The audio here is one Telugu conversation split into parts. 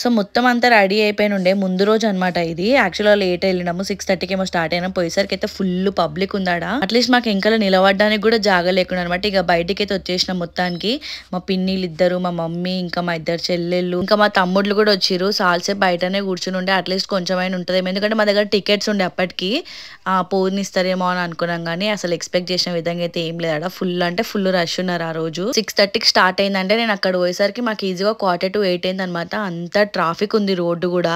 సో మొత్తం అంతా రెడీ అయిపోయి ఉండే ముందు రోజు అనమాట ఇది. యాక్చువల్గా లేట్ వెళ్ళినాము, 6:30కి ఏమో స్టార్ట్ అయినాం. పోయేసరికి అయితే ఫుల్ పబ్లిక్ ఉందాడ. అట్లీస్ట్ మాకు ఇంకా నిలబడడానికి కూడా జాగా లేకుండా అనమాట. ఇక బయటికి అయితే వచ్చేసినాం మొత్తానికి. మా పిన్నిలు ఇద్దరు, మా మమ్మీ, ఇంకా మా ఇద్దరు చెల్లెళ్ళు, ఇంకా మా తమ్ముళ్ళు కూడా వచ్చిర్రు. సాల్సేపు బయటనే కూర్చుని ఉండే, అట్లీస్ట్ కొంచెమైనా ఉంటుందేమో. ఎందుకంటే మా దగ్గర టికెట్స్ ఉండే అప్పటికి, పోనిస్తారేమో అని అనుకున్నాం. కానీ అసలు ఎక్స్పెక్ట్ చేసిన విధంగా అయితే ఏం లేదాడ. ఫుల్ అంటే ఫుల్ రష్ ఉన్నారు ఆ రోజు. 6:30కి స్టార్ట్ అయిందంటే నేను అక్కడ పోయేసరికి మాకు ఈజీగా 7:45 అయింది అనమాట. అంత ట్రాఫిక్ ఉంది రోడ్డు కూడా.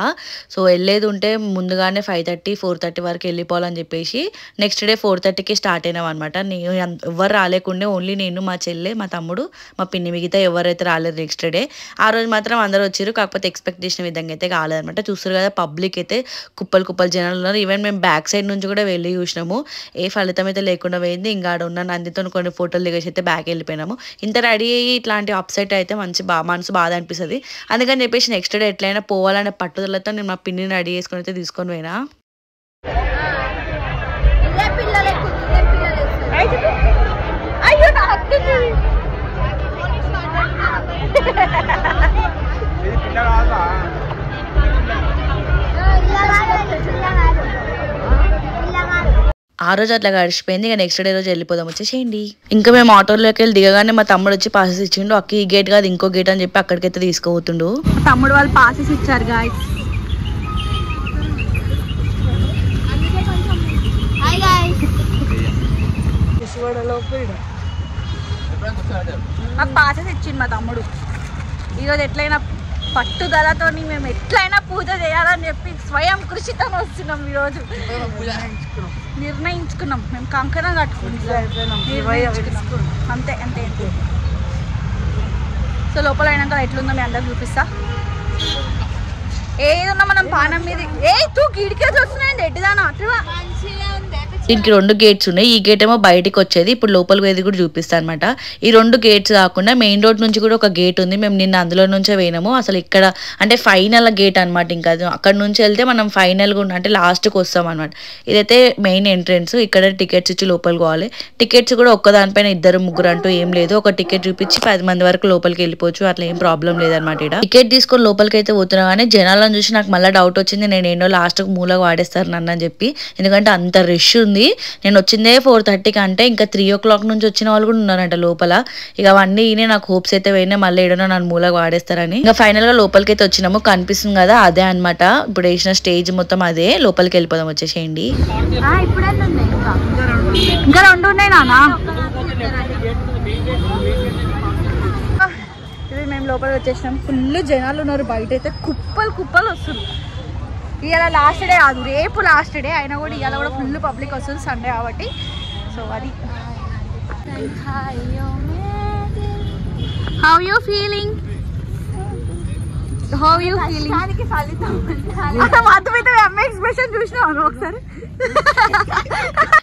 సో వెళ్ళేది ఉంటే ముందుగానే 5:30, 4:30 వరకు వెళ్ళిపోవాలని చెప్పేసి నెక్స్ట్ డే 4:30కి స్టార్ట్ అయినాం అనమాట. నేను ఎవరు రాలేకుండే, ఓన్లీ నేను, మా చెల్లె, మా తమ్ముడు, మా పిన్ని, మిగతా ఎవరైతే రాలేదు నెక్స్ట్ డే. ఆ రోజు మాత్రం అందరూ వచ్చారు, కాకపోతే ఎక్స్పెక్ట్ చేసిన విధంగా అయితే కాలేదనమాట. చూస్తారు కదా పబ్లిక్ అయితే కుప్పలు కుప్పలు జనాలు ఉన్నారు. ఈవెన్ మేము బ్యాక్ సైడ్ నుంచి కూడా వెళ్ళి చూసినాము, ఏ ఫలితం అయితే లేకుండా పోయింది. ఇంకా ఆడ ఉన్న నందితో కొన్ని ఫోటోలు దిగేసి అయితే బ్యాక్ వెళ్ళిపోయినాము. ఇంత రెడీ అయ్యి ఇట్లాంటి అప్సెట్ అయితే మనసు బాధ అనిపిస్తుంది. అందుకని చెప్పేసి నెక్స్ట్ డే ఎట్లయినా పోవాలనే పట్టుదలతో నేను మా పిన్నిని రెడీ చేసుకుని అయితే తీసుకొని పోయినా. ఆ రోజు అట్లా గడిచిపోయింది. ఇక నెక్స్ట్ డే రోజు వెళ్ళిపోదాం వచ్చేసేయండి. ఇంకా మేము ఆటోలోకి వెళ్ళి దిగగానే మా తమ్ముడు వచ్చి పాసెస్ ఇచ్చిండు. అక్క ఈ గేట్ కాదు ఇంకో గేట్ అని చెప్పి అక్కడికైతే తీసుకుపోతుండు. తమ్ముడు వాళ్ళు పాసెస్ ఇచ్చారు గాయ్స్. మాకు పాసెస్ ఇచ్చిండు మా తమ్ముడు. ఈరోజు ఎట్లయినా పట్టుదలతో మేము ఎట్లయినా పూజ చేయాలని చెప్పి స్వయం కృషితో వస్తున్నాం. ఈరోజు నిర్ణయించుకున్నాం, మేము కంకణం కట్టుకుంటున్నాం, అంతే అంతే అంతే. సో లోపల అయినాక ఎట్లుందో మీ అందరికి చూపిస్తా. ఏదన్నా మనం పానం మీద కిడికేసి వస్తున్నాయండి ఎట్టిదానా దీనికి 2 గేట్స్ ఉన్నాయి. ఈ గేట్ ఏమో బయటికి వచ్చేది, ఇప్పుడు లోపలికి వేది కూడా చూపిస్తాను అనమాట. ఈ 2 గేట్స్ కాకుండా మెయిన్ రోడ్ నుంచి కూడా ఒక గేట్ ఉంది. మేము నిన్న అందులో నుంచే పోయినాము. అసలు ఇక్కడ అంటే ఫైనల్ గేట్ అనమాట. ఇంకా అక్కడ నుంచి వెళ్తే మనం ఫైనల్గా అంటే లాస్ట్కి వస్తాం అనమాట. ఇదైతే మెయిన్ ఎంట్రెన్స్. ఇక్కడ టికెట్స్ ఇచ్చి లోపలికి పోవాలి. టికెట్స్ కూడా ఒక్కదానిపైన 2-3 అంటూ ఏం లేదు. ఒక టికెట్ చూపించి 10 మంది వరకు లోపలికి వెళ్ళిపోవచ్చు. అట్లా ఏం ప్రాబ్లం లేదనమాట. ఇక్కడ టికెట్ తీసుకొని లోపలికి అయితే పోతున్నా కానీ జనాలను చూసి నాకు మళ్ళీ డౌట్ వచ్చింది, నేను ఏంటో లాస్ట్కి మూలగా వాడేస్తారు నన్ను అని చెప్పి. ఎందుకంటే అంత రష్ ఉంది. నేను వచ్చిందే 4:30కి, అంటే ఇంకా 3 o'clock నుంచి వచ్చిన వాళ్ళు కూడా ఉన్నారంట లోపల. ఇక అవన్నీ నాకు హోప్స్ అయితే పోయినా మళ్ళీ ఏడనో నన్ను మూలగా వాడేస్తారని. ఇంకా ఫైనల్ గా లోపలికి అయితే వచ్చినాము. కనిపిస్తుంది కదా అదే అనమాట ఇప్పుడు వేసిన స్టేజ్ మొత్తం అదే. లోపలికి వెళ్ళిపోదాం వచ్చేసేయండి. ఇంకా 2 ఉన్నాయి నానా. ఇది మేము లోపలికి వచ్చేసినాం. ఫుల్ జనాలు ఉన్నారు బయట అయితే, కుప్పలు కుప్పలు వస్తుంది. ఇవాళ లాస్ట్ డే కాదు, రేపు లాస్ట్ డే అయినా కూడా ఇవాళ కూడా ఫుల్ పబ్లిక్ వస్తుంది సండే కాబట్టి. సో అది హౌ యూ ఫీలింగ్ ఎక్స్ప్రెషన్ చూసినావు ఒకసారి.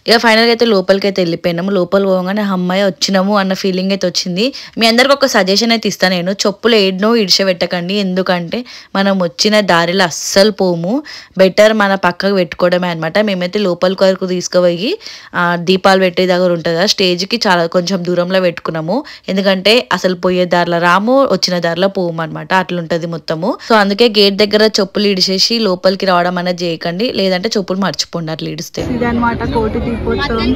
ఇక ఫైనల్ గా అయితే లోపలికి అయితే వెళ్ళిపోయినాము. లోపల పోగానే అమ్మాయి వచ్చినాము అన్న ఫీలింగ్ అయితే వచ్చింది. మీ అందరికి ఒక సజెషన్ అయితే ఇస్తాను నేను, చెప్పులు ఏడ్నో ఇడిచబెట్టకండి. ఎందుకంటే మనం వచ్చిన దారిలో అస్సలు పోము, బెటర్ మన పక్కకు పెట్టుకోవడమే అనమాట. మేమైతే లోపలికి వరకు తీసుకుపోయి దీపాలు పెట్టే దగ్గర ఉంటుంది కదా స్టేజ్కి చాలా కొంచెం దూరంలో పెట్టుకున్నాము. ఎందుకంటే అసలు పోయే దారిలో రాము, వచ్చిన దారిలో పోము అనమాట. అట్లుంటది మొత్తము. సో అందుకే గేట్ దగ్గర చెప్పులు ఇడిచేసి లోపలికి రావడం అనేది చేయకండి, లేదంటే చెప్పులు మర్చిపోండి అట్లా ఇడిస్తే. ఇదనమాట కోటి దీపోత్సవం.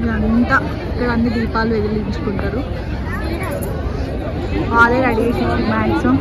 ఇదంతా ఇక్కడ అన్ని దీపాలు వెలిగించుకుంటారు. వాళ్ళే రెడీ చేసి మ్యాక్సిమం.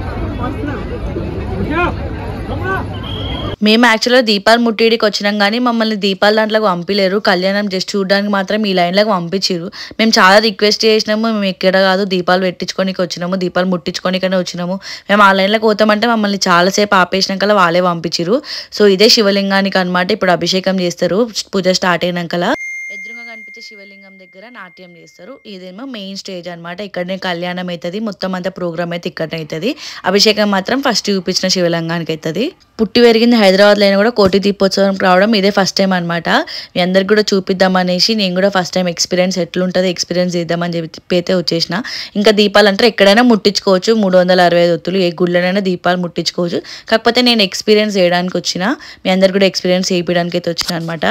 మేము యాక్చువల్గా దీపాలు ముట్టిడికి వచ్చినాం కానీ మమ్మల్ని దీపాల దాంట్లోకి పంపిలేరు. కళ్యాణం జస్ట్ చూడడానికి మాత్రం ఈ లైన్లోకి పంపించారు. మేము చాలా రిక్వెస్ట్ చేసినాము, మేము ఎక్కడ కాదు దీపాలు పెట్టించుకోనికి వచ్చినాము, దీపాలు ముట్టించుకోనికనే వచ్చినాము, మేము ఆ లైన్లోకి పోతామంటే మమ్మల్ని చాలాసేపు ఆపేసినాక వాళ్ళే పంపించారు. సో ఇదే శివలింగానికి అనమాట. ఇప్పుడు అభిషేకం చేస్తారు పూజ స్టార్ట్ అయినాక. ఎదురుగా కనిపించే శివలింగం దగ్గర నాట్యం చేస్తారు. ఇదేమో మెయిన్ స్టేజ్ అనమాట. ఇక్కడనే కళ్యాణం అవుతుంది, మొత్తం అంతా ప్రోగ్రామ్ అయితే ఇక్కడనే అవుతుంది. అభిషేకం మాత్రం ఫస్ట్ చూపించిన శివలింగానికి అవుతుంది. పుట్టి పెరిగింది హైదరాబాద్లో అయినా కూడా కోటి దీపోత్సవం రావడం ఇదే ఫస్ట్ టైం అనమాట. మీ అందరికి కూడా చూపిద్దామనేసి నేను కూడా ఫస్ట్ టైం ఎక్స్పీరియన్స్ ఎట్లుంటుంది ఎక్స్పీరియన్స్ చేద్దామని చెప్పి అయితే వచ్చేసిన. ఇంకా దీపాలు అంటే ఎక్కడైనా ముట్టించుకోవచ్చు, 365 ఒత్తులు ఏ గుళ్ళనైనా దీపాలు ముట్టించుకోవచ్చు. కాకపోతే నేను ఎక్స్పీరియన్స్ చేయడానికి వచ్చిన, మీ అందరు కూడా ఎక్స్పీరియన్స్ చేయడానికి అయితే వచ్చిన అనమాట.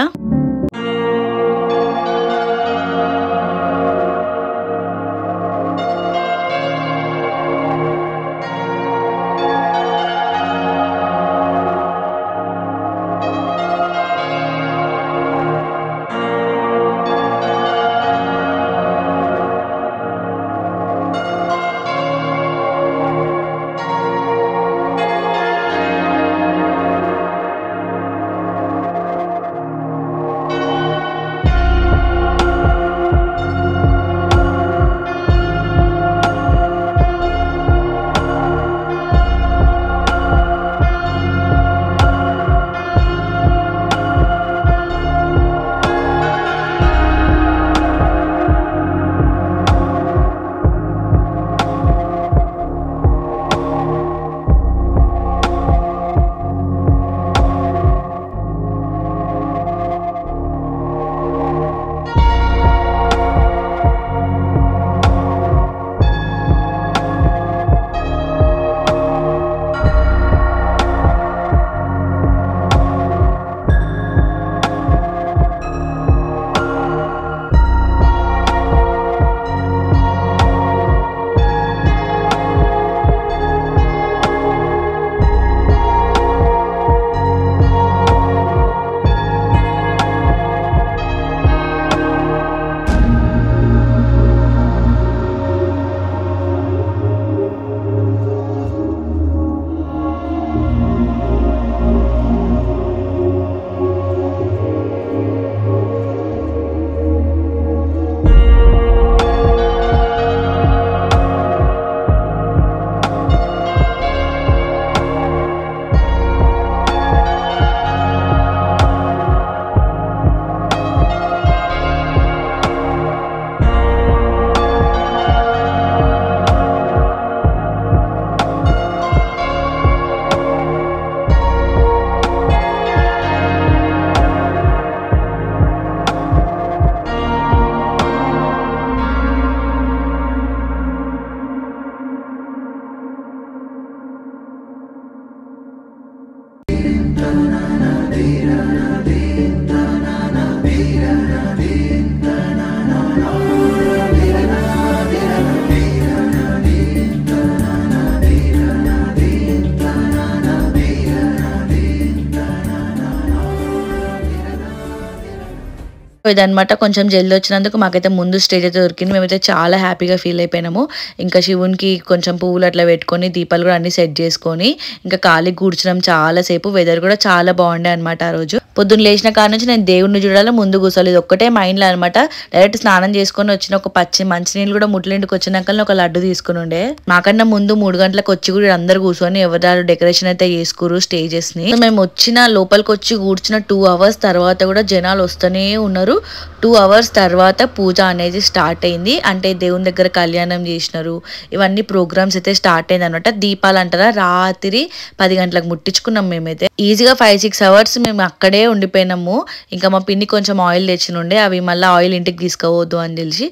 ఇదనమాట కొంచెం జల్ది వచ్చినందుకు మాకైతే ముందు స్టేజ్ అయితే దొరికింది. మేమైతే చాలా హ్యాపీగా ఫీల్ అయిపోయినాము. ఇంకా శివునికి కొంచెం పువ్వులు అట్లా పెట్టుకొని దీపాలు కూడా అన్ని సెట్ చేసుకొని ఇంకా ఖాళీ కూర్చున్నాం చాలాసేపు. వెదర్ కూడా చాలా బాగుండే అనమాట. ఆ రోజు పొద్దున్న లేచిన కాడ నుంచి నేను దేవుడిని చూడాలి ముందు కూర్చోలేదు ఒక్కటే మైండ్లో అనమాట. డైరెక్ట్ స్నానం చేసుకొని వచ్చిన ఒక మంచినీళ్ళు కూడా ముట్లింటికి వచ్చినాక ఒక లడ్డు తీసుకుని ఉండే. మాకన్నా ముందు 3 గంటలకు వచ్చి కూడా అందరు కూర్చొని ఎవరు డెకరేషన్ అయితే చేసుకురు స్టేజెస్ ని. మేము వచ్చిన లోపలికి వచ్చి కూర్చున్న 2 అవర్స్ తర్వాత కూడా జనాలు వస్తూనే ఉన్నారు. 2 అవర్స్ తర్వాత పూజ అనేది స్టార్ట్ అయింది. అంటే దేవుని దగ్గర కళ్యాణం చేసినారు. ఇవన్నీ ప్రోగ్రామ్స్ అయితే స్టార్ట్ అయింది అనమాట. దీపాలు అంటారా రాత్రి 10 గంటలకు ముట్టించుకున్నాం. మేమైతే ఈజీగా 5-6 అవర్స్ మేము అక్కడే ఉండిపోయినాము. ఇంకా మా పిన్ని కొంచెం ఆయిల్ తెచ్చినుండే అవి మళ్ళీ ఆయిల్ ఇంటికి తీసుకోవద్దు అని తెలిసి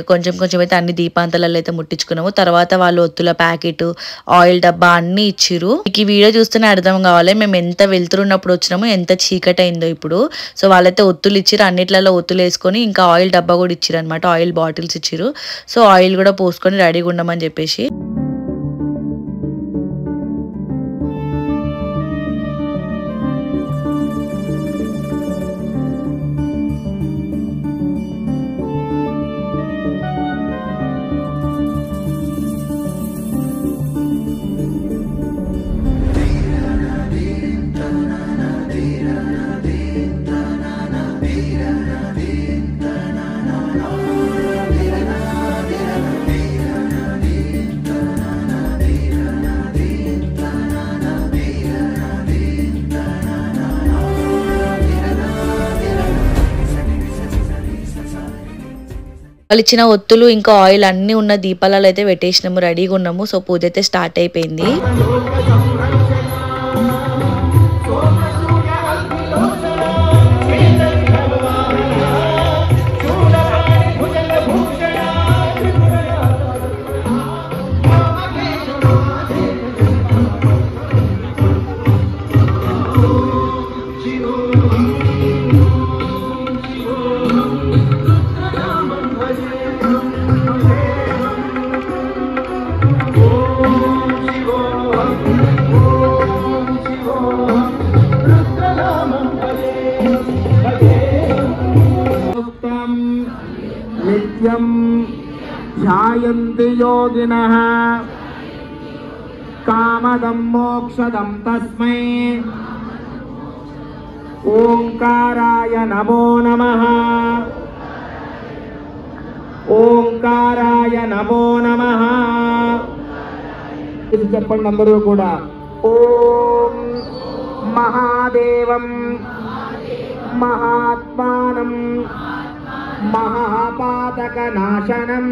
కొంచెం కొంచెం అయితే అన్ని దీపాంతలలో అయితే ముట్టించుకున్నాము. తర్వాత వాళ్ళు ఒత్తుల ప్యాకెట్ ఆయిల్ డబ్బా అన్ని ఇచ్చిరు. మీకు ఈ వీడియో చూస్తేనే అర్థం కావాలి మేము ఎంత వెళ్తున్నప్పుడు వచ్చినాము ఎంత చీకటి అయిందో ఇప్పుడు. సో వాళ్ళైతే ఒత్తులు ఇచ్చిరు. అన్నిట్లలో ఒత్తులు వేసుకొని ఇంకా ఆయిల్ డబ్బా కూడా ఇచ్చిరు అనమాట. ఆయిల్ బాటిల్స్ ఇచ్చిరు. సో ఆయిల్ కూడా పోసుకొని రెడీగా ఉండమని చెప్పేసి వాళ్ళు ఇచ్చిన ఒత్తులు ఇంకా ఆయిల్ అన్ని ఉన్న దీపాలలో అయితే పెట్టేసినాము. రెడీగా ఉన్నాము. సో పూజ అయితే స్టార్ట్ అయిపోయింది. నిత్యం ధ్యాయంతి యోగినః కామదం మోక్షదం తస్మై ఓంకారాయ నమో నమః. ఓంకారాయ నమో నమః. ఇది చెప్పండి అందరూ కూడా. ఓం మహాదేవం మహాత్మానం మహాపాతకనాశనం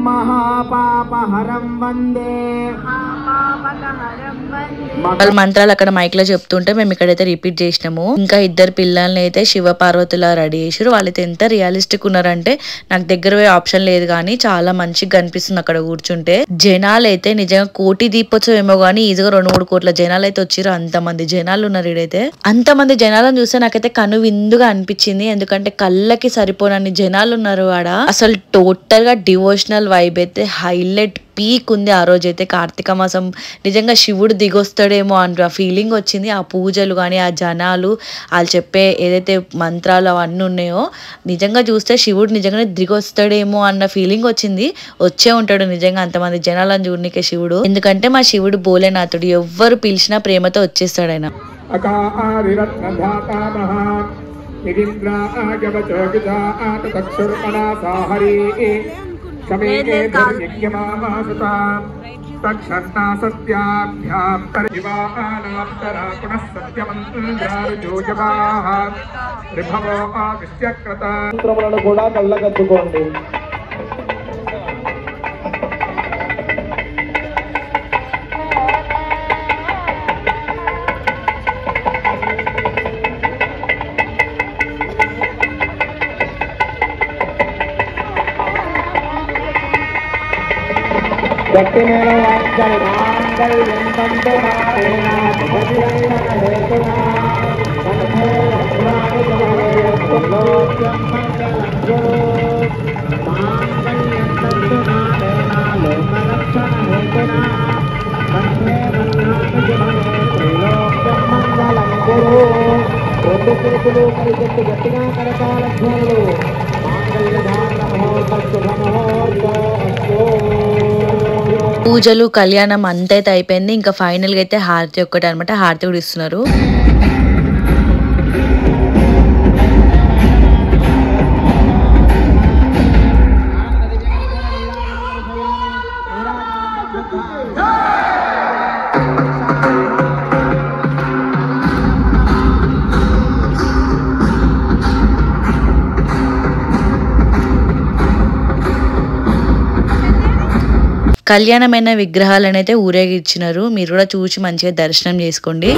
మహాపాపహరం వందే. వాళ్ళ మంత్రాలు అక్కడ మైక్ లో చెప్తుంటే మేము ఇక్కడైతే రిపీట్ చేసినాము. ఇంకా 2 పిల్లల్ని అయితే శివ పార్వతులా రెడీ చేసారు. వాళ్ళైతే ఎంత రియలిస్టిక్ ఉన్నారంటే నాకు దగ్గర పోయే ఆప్షన్ లేదు కానీ చాలా మంచిగా కనిపిస్తుంది అక్కడ కూర్చుంటే. జనాలు అయితే నిజంగా కోటి దీపోత్సవం ఏమో గానీ ఈజీగా 2-3 కోట్ల జనాలు అయితే వచ్చారు. అంతమంది జనాలు ఉన్నారు. ఇడైతే అంతమంది జనాలను చూస్తే నాకైతే కనువిందుగా అనిపించింది. ఎందుకంటే కళ్ళకి సరిపోనన్ని జనాలు ఉన్నారు ఆడ. అసలు టోటల్ గా డివోషనల్ వైబ్ అయితే హైలైట్ పీక్ ఉంది. ఆ రోజు అయితే కార్తీక మాసం నిజంగా శివుడు దిగొస్తాడేమో అన్న ఫీలింగ్ వచ్చింది. ఆ పూజలు కానీ ఆ జనాలు వాళ్ళు చెప్పే ఏదైతే మంత్రాలు అవన్నీ ఉన్నాయో నిజంగా చూస్తే శివుడు నిజంగానే దిగొస్తాడేమో అన్న ఫీలింగ్ వచ్చింది. వచ్చే ఉంటాడు నిజంగా అంతమంది జనాలను చూడనికే శివుడు. ఎందుకంటే మా శివుడు భోలేనాథుడు. ఎవ్వరు పిలిచినా ప్రేమతో వచ్చేస్తాడు ఆయన. కూడా కళ్ళగద్దుకోండి. గట్టి నేను వాయించాలి. మాంగళ్యం తంతు నారేణ భుజైన హేతునా కంఠే వస్త్రాణి లోక్యం మంగళం గురు. మాంగళ్యం తంతు నారేణ లోకరక్షణ హేతునా కంఠే వస్త్రాణి త్రిలోక్యం మంగళం గురు. రెండు చేతులు కలిసి గట్టిగా కరతాళ ధ్వనులు మాంగళ్యధారణ ముహూర్త శుభ ముహూర్తం. పూజలు కళ్యాణం అంతా అయితే అయిపోయింది. ఇంకా ఫైనల్ గా అయితే హారతి ఒక్కటే అనమాట. హారతి కూడా ఇస్తున్నారు. కళ్యాణమైన విగ్రహాలను అయితే ఊరేగించినారు. మీరు కూడా చూసి మంచిగా దర్శనం చేసుకోండి.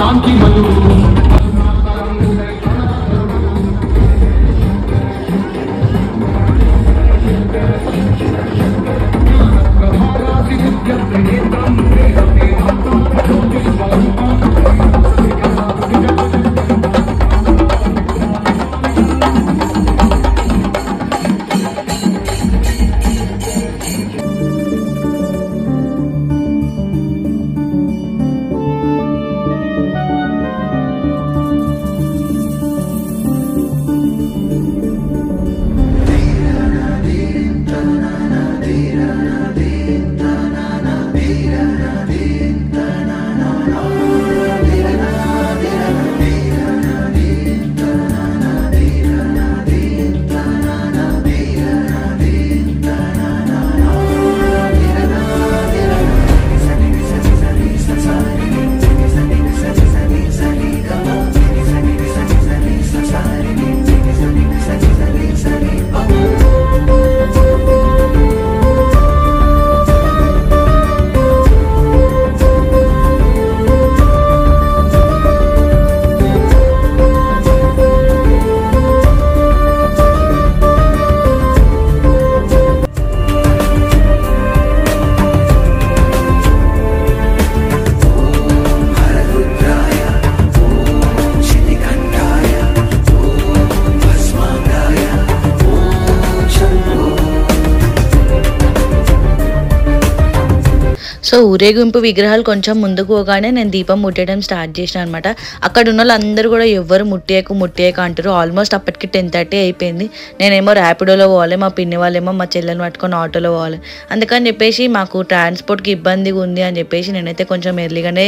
సో ఊరేగింపు విగ్రహాలు కొంచెం ముందుకు పోగానే నేను దీపం ముట్టేయడం స్టార్ట్ చేసిన అనమాట. అక్కడ ఉన్న వాళ్ళందరూ కూడా ఎవ్వరు ముట్టేయక అంటారు. ఆల్మోస్ట్ అప్పటికి 10:30 అయిపోయింది. నేనేమో ర్యాపిడోలో పోవాలి, మా పిన్ని వాళ్ళేమో మా చెల్లెని పట్టుకొని ఆటోలో పోవాలి. అందుకని చెప్పేసి మాకు ట్రాన్స్పోర్ట్కి ఇబ్బందిగా ఉంది అని చెప్పేసి నేనైతే కొంచెం ఎర్లీగానే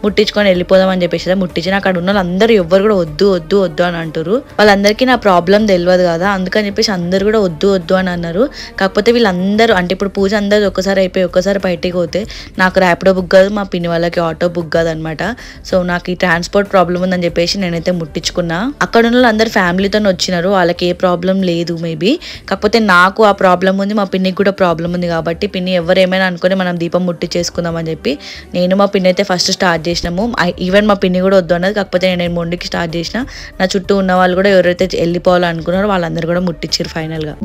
ముట్టించుకొని వెళ్ళిపోదాం అని చెప్పేసి ముట్టించిన. అక్కడ ఉన్న వాళ్ళందరూ ఎవ్వరు కూడా వద్దు వద్దు వద్దు అని అంటారు. వాళ్ళందరికీ నా ప్రాబ్లం తెలియదు కదా, అందుకని చెప్పేసి అందరు కూడా వద్దు వద్దు అని అన్నారు. కాకపోతే వీళ్ళందరూ అంటే ఇప్పుడు పూజ అందరూ ఒక్కసారి అయిపోయి ఒక్కసారి బయటికి పోతే నాకు ర్యాపిడో బుక్ కాదు, మా పిన్ని వాళ్ళకి ఆటో బుక్ కాదు అనమాట. సో నాకు ఈ ట్రాన్స్పోర్ట్ ప్రాబ్లం ఉందని చెప్పేసి నేనైతే ముట్టించుకున్నా. అక్కడ ఉన్న అందరు ఫ్యామిలీతో వచ్చినారు, వాళ్ళకి ఏ ప్రాబ్లం లేదు మేబీ. కాకపోతే నాకు ఆ ప్రాబ్లం ఉంది, మా పిన్నికి కూడా ప్రాబ్లం ఉంది. కాబట్టి పిన్ని ఎవరు ఏమైనా అనుకుని మనం దీపం ముట్టించేసుకుందాం అని చెప్పి నేను మా పిన్ని అయితే ఫస్ట్ స్టార్ట్ చేసినాము. ఈవెన్ మా పిన్ని కూడా వద్దు అన్నది. కాకపోతే నేను మొండికి స్టార్ట్ చేసిన. నా చుట్టూ ఉన్న వాళ్ళు కూడా ఎవరైతే వెళ్ళిపోవాలనుకున్నారో వాళ్ళందరూ కూడా ముట్టించారు ఫైనల్గా.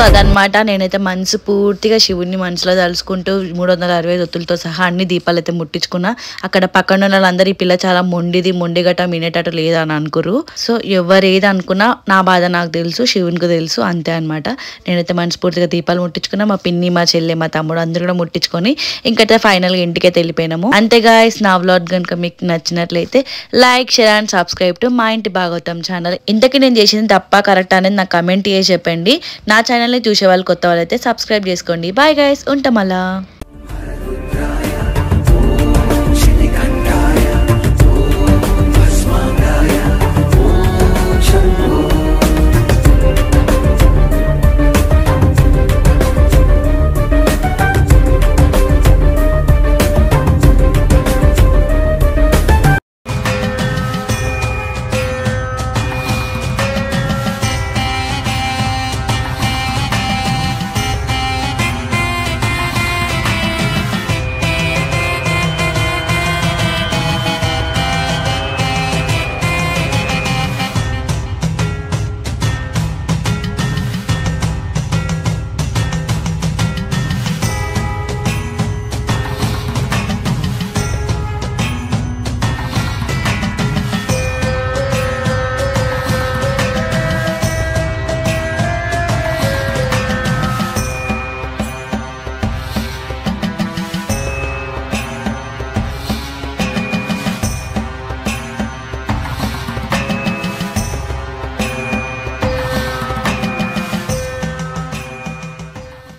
అదనమాట నేనైతే మనసు పూర్తిగా శివుని మనసులో తలుసుకుంటూ 365 ఒత్తులతో సహా అన్ని దీపాలు అయితే ముట్టించుకున్నా. అక్కడ పక్కన ఉన్న వాళ్ళందరూ ఈ పిల్ల చాలా మొండి గట్ట వినేటట్టు లేదని అనుకురు. సో ఎవరు ఏది అనుకున్నా నా బాధ నాకు తెలుసు, శివునికి తెలుసు, అంతే అనమాట. నేనైతే మనస్ఫూర్తిగా దీపాలు ముట్టించుకున్నా. మా పిన్ని, మా చెల్లె, మా తమ్ముడు అందరూ కూడా ముట్టించుకొని ఇంకైతే ఫైనల్ గా ఇంటికైతే వెళ్ళిపోయినాము. అంతే గాయ్స్, నా వ్లాగ్ కనుక మీకు నచ్చినట్లయితే like, share and subscribe to మా ఇంటి భాగవతం ఛానల్. ఇంతకీ నేను చేసింది తప్ప కరెక్ట్ అనేది నాకు కమెంట్ చేసి చెప్పండి. నా ఛానల్ని చూసే వాళ్ళు కొత్త వాళ్ళైతే సబ్స్క్రైబ్ చేసుకోండి. బాయ్ గైస్, ఉంటాం అలా.